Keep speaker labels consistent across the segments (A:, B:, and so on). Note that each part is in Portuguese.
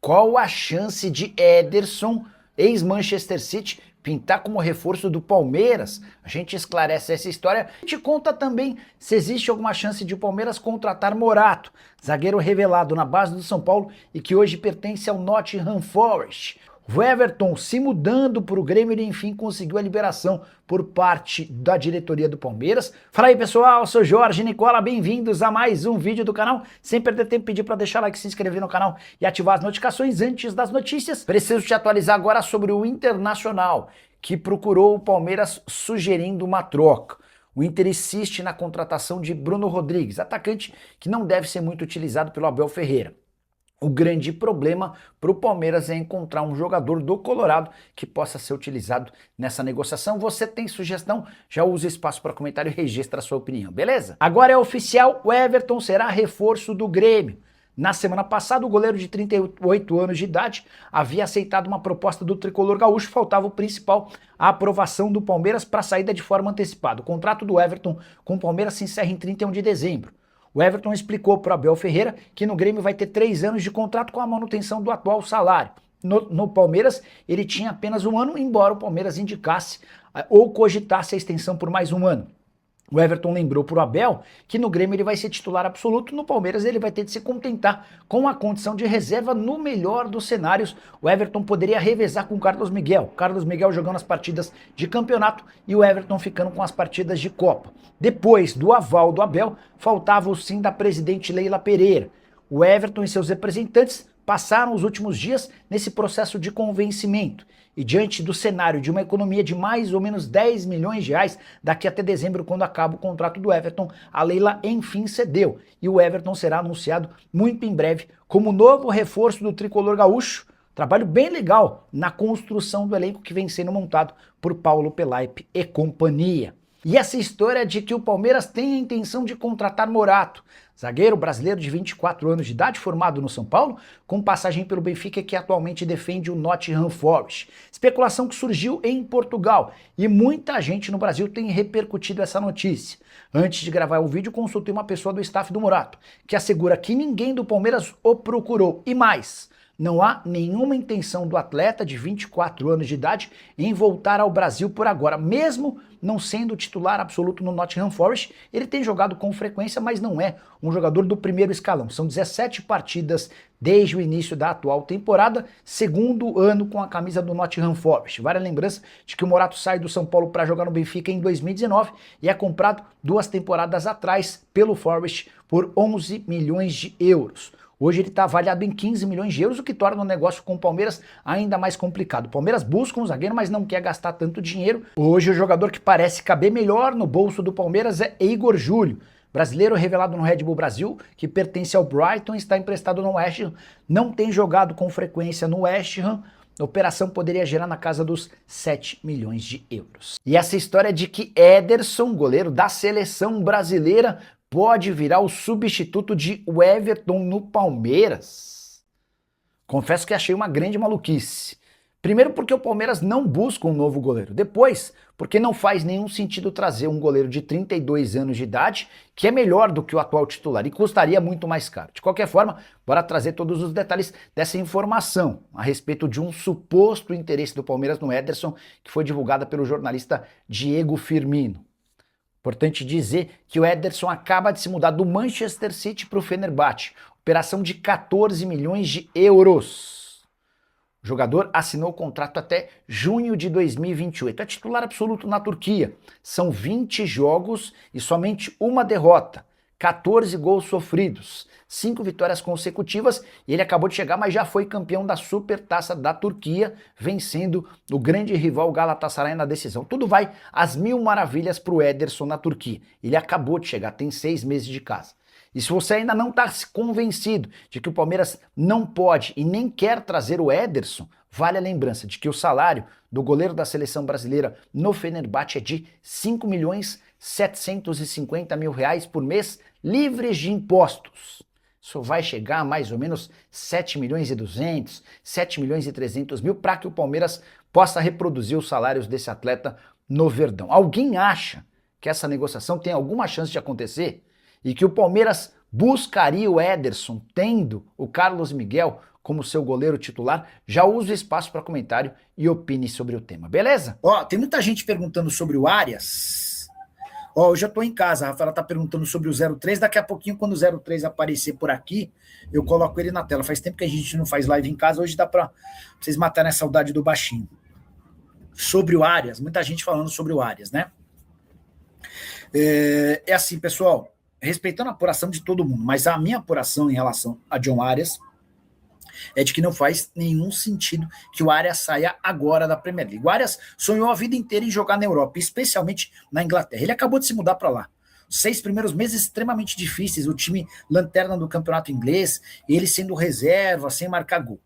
A: qual a chance de Ederson, ex-Manchester City, pintar como reforço do Palmeiras? A gente esclarece essa história. A gente conta também se existe alguma chance de o Palmeiras contratar Morato, zagueiro revelado na base do São Paulo e que hoje pertence ao Nottingham Forest. O Everton, se mudando para o Grêmio, ele enfim conseguiu a liberação por parte da diretoria do Palmeiras. Fala aí pessoal, eu sou Jorge Nicola, bem-vindos a mais um vídeo do canal. Sem perder tempo, pedir para deixar like, se inscrever no canal e ativar as notificações antes das notícias. Preciso te atualizar agora sobre o Internacional, que procurou o Palmeiras sugerindo uma troca. O Inter insiste na contratação de Bruno Rodrigues, atacante que não deve ser muito utilizado pelo Abel Ferreira. O grande problema para o Palmeiras é encontrar um jogador do Colorado que possa ser utilizado nessa negociação. Você tem sugestão? Já usa o espaço para comentário e registra a sua opinião, beleza? Agora é oficial, o Everton será reforço do Grêmio. Na semana passada, o goleiro de 38 anos de idade havia aceitado uma proposta do tricolor gaúcho, faltava o principal, a aprovação do Palmeiras para a saída de forma antecipada. O contrato do Everton com o Palmeiras se encerra em 31 de dezembro. O Everton explicou para o Abel Ferreira que no Grêmio vai ter 3 anos de contrato com a manutenção do atual salário. No Palmeiras, ele tinha apenas 1 ano, embora o Palmeiras indicasse ou cogitasse a extensão por mais 1 ano. O Everton lembrou para o Abel que no Grêmio ele vai ser titular absoluto, no Palmeiras ele vai ter de se contentar com a condição de reserva no melhor dos cenários. O Everton poderia revezar com o Carlos Miguel. Carlos Miguel jogando as partidas de campeonato e o Everton ficando com as partidas de Copa. Depois do aval do Abel, faltava o sim da presidente Leila Pereira. O Everton e seus representantes passaram os últimos dias nesse processo de convencimento. E diante do cenário de uma economia de mais ou menos 10 milhões de reais, daqui até dezembro, quando acaba o contrato do Everton, a Leila enfim cedeu. E o Everton será anunciado muito em breve como novo reforço do tricolor gaúcho. Trabalho bem legal na construção do elenco que vem sendo montado por Paulo Pelaipe e companhia. E essa história de que o Palmeiras tem a intenção de contratar Morato, zagueiro brasileiro de 24 anos de idade, formado no São Paulo, com passagem pelo Benfica, que atualmente defende o Nottingham Forest. Especulação que surgiu em Portugal e muita gente no Brasil tem repercutido essa notícia. Antes de gravar o vídeo, consultei uma pessoa do staff do Morato, que assegura que ninguém do Palmeiras o procurou. E mais, não há nenhuma intenção do atleta de 24 anos de idade em voltar ao Brasil por agora. Mesmo não sendo titular absoluto no Nottingham Forest, ele tem jogado com frequência, mas não é um jogador do primeiro escalão. São 17 partidas desde o início da atual temporada, segundo ano com a camisa do Nottingham Forest. Vale a lembrança de que o Morato sai do São Paulo para jogar no Benfica em 2019 e é comprado 2 temporadas atrás pelo Forest por 11 milhões de euros. Hoje ele está avaliado em 15 milhões de euros, o que torna o negócio com o Palmeiras ainda mais complicado. O Palmeiras busca um zagueiro, mas não quer gastar tanto dinheiro. Hoje o jogador que parece caber melhor no bolso do Palmeiras é Igor Júlio, brasileiro revelado no Red Bull Brasil, que pertence ao Brighton e está emprestado no West Ham. Não tem jogado com frequência no West Ham. A operação poderia gerar na casa dos 7 milhões de euros. E essa história de que Ederson, goleiro da seleção brasileira, pode virar o substituto de Everton no Palmeiras? Confesso que achei uma grande maluquice. Primeiro porque o Palmeiras não busca um novo goleiro. Depois, porque não faz nenhum sentido trazer um goleiro de 32 anos de idade, que é melhor do que o atual titular e custaria muito mais caro. De qualquer forma, bora trazer todos os detalhes dessa informação a respeito de um suposto interesse do Palmeiras no Ederson, que foi divulgada pelo jornalista Diego Firmino. Importante dizer que o Ederson acaba de se mudar do Manchester City para o Fenerbahçe, operação de 14 milhões de euros. O jogador assinou o contrato até junho de 2028. É titular absoluto na Turquia. São 20 jogos e somente uma derrota. 14 gols sofridos, 5 vitórias consecutivas e ele acabou de chegar, mas já foi campeão da Supertaça da Turquia, vencendo o grande rival Galatasaray na decisão. Tudo vai às mil maravilhas para o Ederson na Turquia. Ele acabou de chegar, tem 6 meses de casa. E se você ainda não está convencido de que o Palmeiras não pode e nem quer trazer o Ederson, vale a lembrança de que o salário do goleiro da seleção brasileira no Fenerbahçe é de 5.750.000 reais por mês, livres de impostos. Isso vai chegar a mais ou menos 7.200.000, 7.300.000 para que o Palmeiras possa reproduzir os salários desse atleta no Verdão. Alguém acha que essa negociação tem alguma chance de acontecer? E que o Palmeiras buscaria o Ederson tendo o Carlos Miguel como seu goleiro titular, já use o espaço para comentário e opine sobre o tema, beleza? Ó, tem muita gente perguntando sobre o Arias. Ó, eu já tô em casa, a Rafaela tá perguntando sobre o 03, daqui a pouquinho, quando o 03 aparecer por aqui, eu coloco ele na tela. Faz tempo que a gente não faz live em casa, hoje dá pra vocês matarem a saudade do baixinho. Sobre o Arias, muita gente falando sobre o Arias, né? É assim, pessoal, respeitando a apuração de todo mundo, mas a minha apuração em relação a John Arias é de que não faz nenhum sentido que o Arias saia agora da Premier League. O Arias sonhou a vida inteira em jogar na Europa, especialmente na Inglaterra. Ele acabou de se mudar para lá. Os 6 primeiros meses extremamente difíceis, o time lanterna do campeonato inglês, ele sendo reserva, sem marcar gol.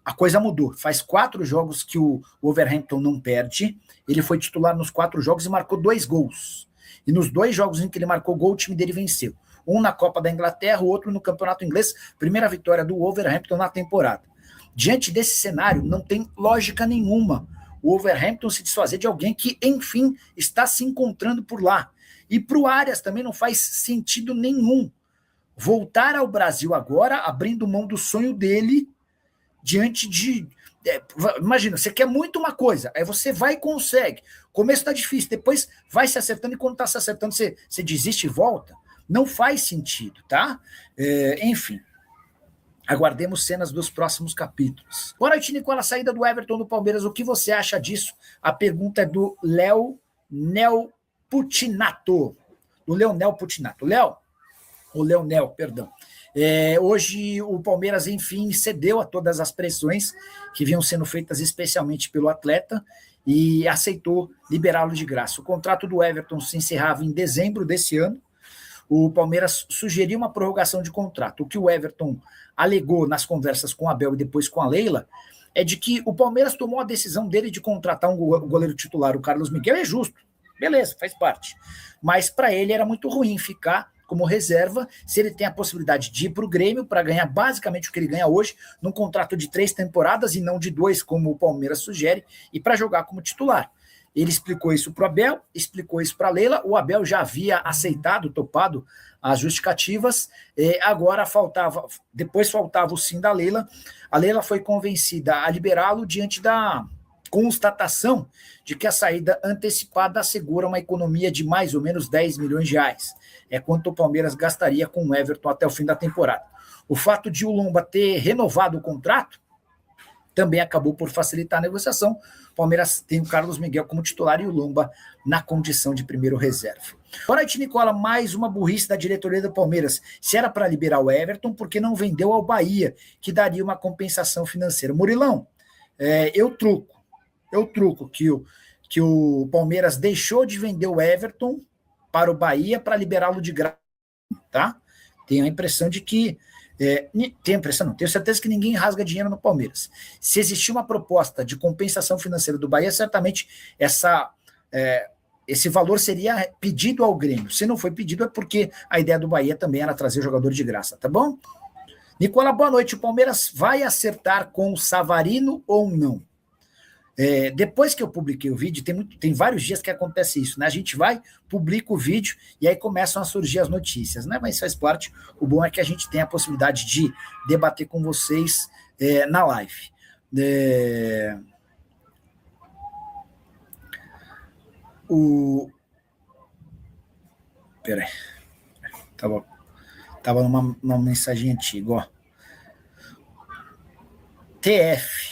A: A coisa mudou. Faz 4 jogos que o Wolverhampton não perde. Ele foi titular nos 4 jogos e marcou 2 gols. E nos 2 jogos em que ele marcou gol, o time dele venceu. Um na Copa da Inglaterra, o outro no Campeonato Inglês. Primeira vitória do Wolverhampton na temporada. Diante desse cenário, não tem lógica nenhuma o Wolverhampton se desfazer de alguém que, enfim, está se encontrando por lá. E para o Arias também não faz sentido nenhum voltar ao Brasil agora, abrindo mão do sonho dele, diante de... imagina, você quer muito uma coisa, aí você vai e consegue. O começo tá difícil, depois vai se acertando, e quando tá se acertando, você desiste e volta. Não faz sentido, tá? Enfim, aguardemos cenas dos próximos capítulos. Boa noite, Nicola. Saída do Everton do Palmeiras, o que você acha disso? A pergunta é do Leonel Putinato. Do Leonel Putinato. Leonel, perdão. Hoje o Palmeiras, enfim, cedeu a todas as pressões que vinham sendo feitas especialmente pelo atleta e aceitou liberá-lo de graça. O contrato do Everton se encerrava em dezembro desse ano. O Palmeiras sugeriu uma prorrogação de contrato. O que o Everton alegou nas conversas com a Abel e depois com a Leila é de que o Palmeiras tomou a decisão dele de contratar um goleiro titular, o Carlos Miguel, é justo. Beleza, faz parte. Mas para ele era muito ruim ficar como reserva, se ele tem a possibilidade de ir para o Grêmio para ganhar basicamente o que ele ganha hoje, num contrato de 3 temporadas e não de 2, como o Palmeiras sugere, e para jogar como titular. Ele explicou isso para o Abel, explicou isso para a Leila, o Abel já havia aceitado, topado as justificativas, agora depois faltava o sim da Leila. A Leila foi convencida a liberá-lo diante da constatação de que a saída antecipada assegura uma economia de mais ou menos 10 milhões de reais. É quanto o Palmeiras gastaria com o Everton até o fim da temporada. O fato de o Lomba ter renovado o contrato também acabou por facilitar a negociação. O Palmeiras tem o Carlos Miguel como titular e o Lomba na condição de primeiro reserva. Boa noite, Nicola. Mais uma burrice da diretoria do Palmeiras. Se era para liberar o Everton, por que não vendeu ao Bahia, que daria uma compensação financeira? Murilão, eu truco que o Palmeiras deixou de vender o Everton para o Bahia para liberá-lo de graça, tá? Tenho a impressão de que tenho certeza que ninguém rasga dinheiro no Palmeiras. Se existir uma proposta de compensação financeira do Bahia, certamente esse valor seria pedido ao Grêmio. Se não foi pedido, é porque a ideia do Bahia também era trazer jogador de graça, tá bom? Nicola, boa noite. O Palmeiras vai acertar com o Savarino ou não? Depois que eu publiquei o vídeo, tem vários dias que acontece isso, né? A gente vai, publica o vídeo e aí começam a surgir as notícias, né? Mas faz parte. O bom é que a gente tem a possibilidade de debater com vocês na live. Peraí. Tava numa mensagem antiga, ó. TF.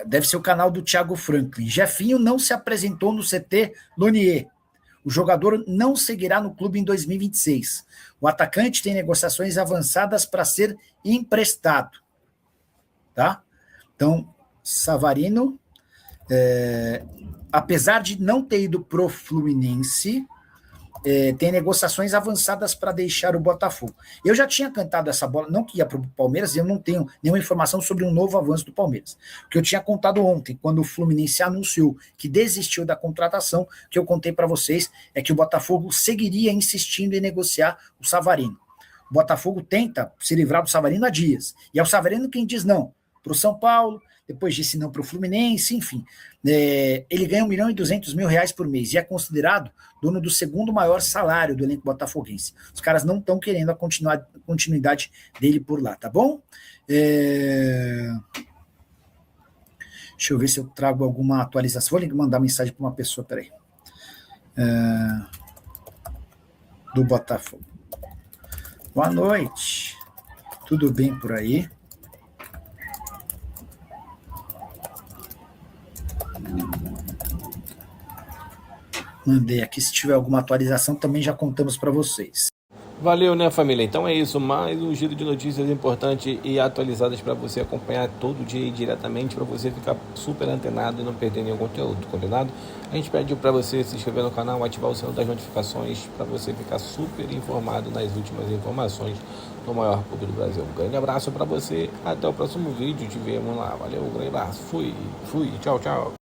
A: Deve ser o canal do Thiago Franklin. Jefinho não se apresentou no CT Lonier. O jogador não seguirá no clube em 2026. O atacante tem negociações avançadas para ser emprestado. Tá? Então, Savarino, apesar de não ter ido pro Fluminense, tem negociações avançadas para deixar o Botafogo. Eu já tinha cantado essa bola, não que ia para o Palmeiras, e eu não tenho nenhuma informação sobre um novo avanço do Palmeiras. O que eu tinha contado ontem, quando o Fluminense anunciou que desistiu da contratação, o que eu contei para vocês é que o Botafogo seguiria insistindo em negociar o Savarino. O Botafogo tenta se livrar do Savarino há dias, e é o Savarino quem diz não. para o São Paulo, depois disse não para o Fluminense, enfim. Ele ganha R$ 1.200.000 por mês e é considerado dono do segundo maior salário do elenco botafoguense. Os caras não estão querendo a continuidade dele por lá, tá bom? Deixa eu ver se eu trago alguma atualização. Vou mandar mensagem para uma pessoa, peraí. Do Botafogo. Boa noite. Tudo bem por aí? Mandei aqui, se tiver alguma atualização, também já contamos para vocês.
B: Valeu, né, família? Então é isso, mais um giro de notícias importantes e atualizadas para você acompanhar todo dia e diretamente, para você ficar super antenado e não perder nenhum conteúdo, combinado? A gente pede para você se inscrever no canal, ativar o sininho das notificações para você ficar super informado nas últimas informações do maior clube do Brasil. Um grande abraço para você, até o próximo vídeo, te vemos lá. Valeu, um grande abraço, fui, tchau, tchau.